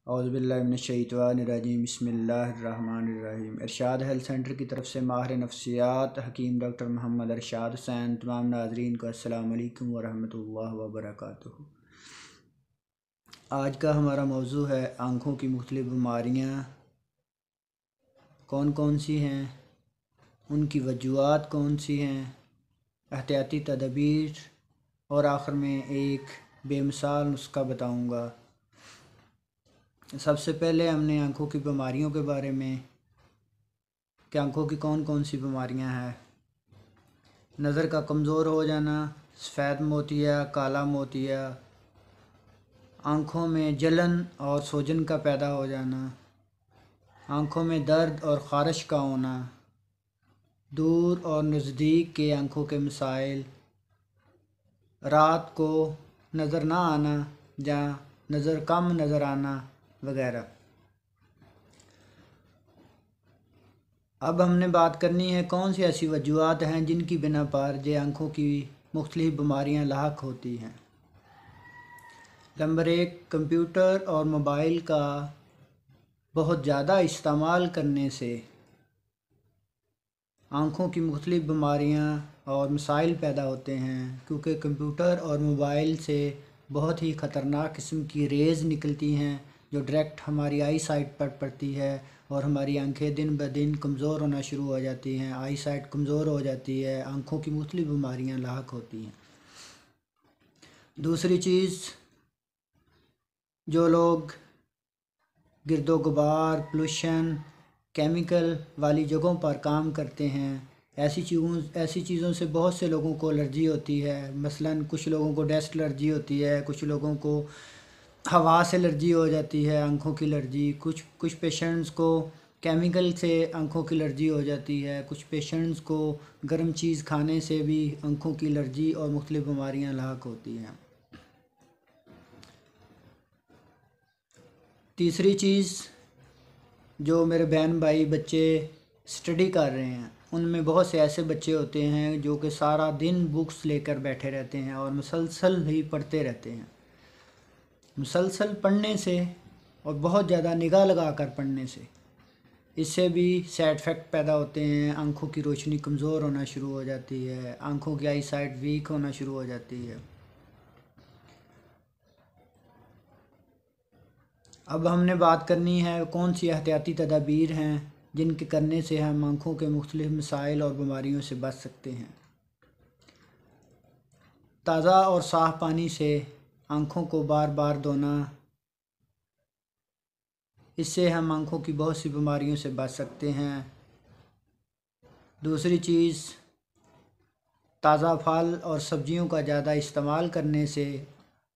اعوذ باللہ من الشیطان الرجیم بسم اللہ الرحمن الرحیم۔ ارشاد ہیلتھ سینٹر کی طرف سے ماہر نفسیات حکیم ڈاکٹر محمد ارشاد حسین۔ تمام ناظرین کو السلام علیکم ورحمۃ اللہ وبرکاتہ۔ آج کا ہمارا موضوع ہے آنکھوں کی مختلف بیماریاں کون کون سی ہیں، ان کی وجوہات کون سی ہیں، احتیاطی تدابیر، اور آخر میں ایک بے مثال نسخہ بتاؤں گا۔ سب سے پہلے ہم نے آنکھوں کی بیماریوں کے بارے میں کہ آنکھوں کی کون کون سی بیماریاں ہیں۔ نظر کا کمزور ہو جانا، سفید موتیہ، کالا موتیہ، آنکھوں میں جلن اور سوجن کا پیدا ہو جانا، آنکھوں میں درد اور خارش کا ہونا، دور اور نزدیک کے آنکھوں کے مسائل، رات کو نظر نہ آنا یا نظر کم نظر آنا وغیرہ۔ اب ہم نے بات کرنی ہے کون سی ایسی وجوہات ہیں جن کی بنا پر یہ آنکھوں کی مختلف بیماریاں لاحق ہوتی ہیں۔ نمبر 1، کمپیوٹر اور موبائل کا بہت زیادہ استعمال کرنے سے آنکھوں کی مختلف بیماریاں اور مسائل پیدا ہوتے ہیں، کیونکہ کمپیوٹر اور موبائل سے بہت ہی خطرناک قسم کی ریز نکلتی ہیں جو ڈائریکٹ ہماری آئی سائٹ پر پڑتی ہے اور ہماری آنکھیں دن بدن کمزور ہونا شروع ہو جاتی ہیں، آئی سائٹ کمزور ہو جاتی ہے، آنکھوں کی مختلف بیماریاں لاحق ہوتی ہیں۔ دوسری چیز، جو لوگ گرد و غبار، پولوشن، کیمیکل والی جگہوں پر کام کرتے ہیں، ایسی چیزوں سے بہت سے لوگوں کو الرجی ہوتی ہے۔ مثلاً کچھ لوگوں کو ڈسٹ الرجی ہوتی ہے، کچھ لوگوں کو ہوا سے الرجی ہو جاتی ہے، آنکھوں کی الرجی، کچھ پیشنٹس کو کیمیکل سے آنکھوں کی الرجی ہو جاتی ہے، کچھ پیشنٹس کو گرم چیز کھانے سے بھی آنکھوں کی الرجی اور مختلف بیماریاں لاحق ہوتی ہیں۔ تیسری چیز، جو میرے بہن بھائی بچے اسٹڈی کر رہے ہیں، ان میں بہت سے ایسے بچے ہوتے ہیں جو کہ سارا دن بکس لے کر بیٹھے رہتے ہیں اور مسلسل ہی پڑھتے رہتے ہیں۔ مسلسل پڑھنے سے اور بہت زیادہ نگاہ لگا کر پڑھنے سے اس سے بھی سائیڈ افیکٹ پیدا ہوتے ہیں، آنکھوں کی روشنی کمزور ہونا شروع ہو جاتی ہے، آنکھوں کی آئی سائٹ ویک ہونا شروع ہو جاتی ہے۔ اب ہم نے بات کرنی ہے کون سی احتیاطی تدابیر ہیں جن کے کرنے سے ہم آنکھوں کے مختلف مسائل اور بیماریوں سے بچ سکتے ہیں۔ تازہ اور صاف پانی سے آنکھوں کو بار بار دھونا، اس سے ہم آنکھوں کی بہت سی بیماریوں سے بچ سکتے ہیں۔ دوسری چیز، تازہ پھل اور سبزیوں کا زیادہ استعمال کرنے سے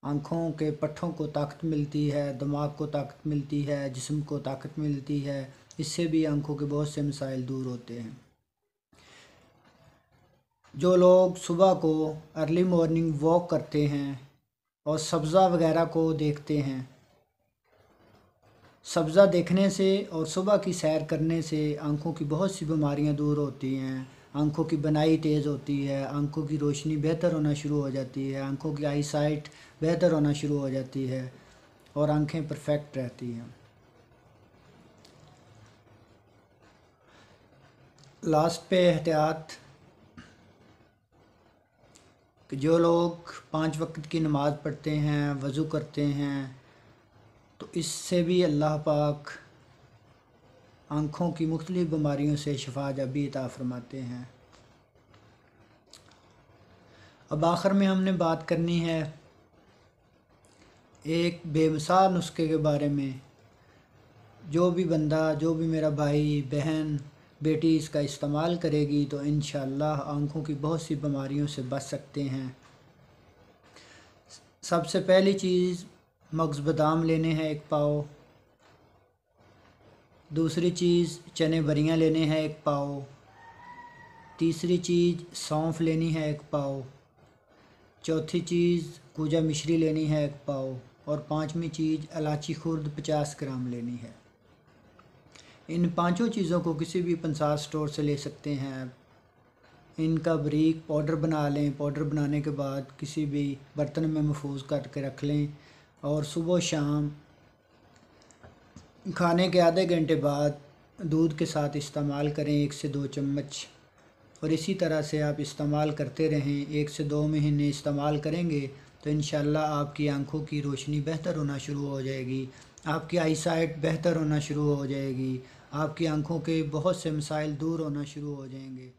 آنکھوں کے پٹھوں کو طاقت ملتی ہے، دماغ کو طاقت ملتی ہے، جسم کو طاقت ملتی ہے، اس سے بھی آنکھوں کے بہت سے مسائل دور ہوتے ہیں۔ جو لوگ صبح کو ارلی مارننگ واک کرتے ہیں اور سبزہ وغیرہ کو دیکھتے ہیں، سبزہ دیکھنے سے اور صبح کی سیر کرنے سے آنکھوں کی بہت سی بیماریاں دور ہوتی ہیں، آنکھوں کی بنائی تیز ہوتی ہے، آنکھوں کی روشنی بہتر ہونا شروع ہو جاتی ہے، آنکھوں کی آئی سائٹ بہتر ہونا شروع ہو جاتی ہے اور آنکھیں پرفیکٹ رہتی ہیں۔ لاسٹ پہ احتیاط، کہ جو لوگ 5 وقت کی نماز پڑھتے ہیں، وضو کرتے ہیں، تو اس سے بھی اللہ پاک آنکھوں کی مختلف بیماریوں سے شفا جابی عطا فرماتے ہیں۔ اب آخر میں ہم نے بات کرنی ہے ایک بے مثال نسخے کے بارے میں، جو بھی بندہ، جو بھی میرا بھائی، بہن، بیٹی اس کا استعمال کرے گی تو انشاءاللہ آنکھوں کی بہت سی بیماریوں سے بچ سکتے ہیں۔ سب سے پہلی چیز، مغز بادام لینے ہیں 1 پاؤ۔ دوسری چیز، چنے بریاں لینے ہیں 1 پاؤ۔ تیسری چیز، سونف لینی ہے 1 پاؤ۔ چوتھی چیز، کوجا مشری لینی ہے 1 پاؤ، اور 5ویں چیز، الائچی خرد 50 گرام لینی ہے۔ ان 5 چیزوں کو کسی بھی پنسار سٹور سے لے سکتے ہیں۔ ان کا باریک پاؤڈر بنا لیں، پاؤڈر بنانے کے بعد کسی بھی برتن میں محفوظ کر کے رکھ لیں، اور صبح و شام کھانے کے آدھے گھنٹے بعد دودھ کے ساتھ استعمال کریں 1 سے 2 چمچ، اور اسی طرح سے آپ استعمال کرتے رہیں، 1 سے 2 مہینے استعمال کریں گے تو انشاءاللہ آپ کی آنکھوں کی روشنی بہتر ہونا شروع ہو جائے گی، آپ کی آئی سائٹ بہتر ہونا شروع ہو جائے گی، آپ کی آنکھوں کے بہت سے مسائل دور ہونا شروع ہو جائیں گے۔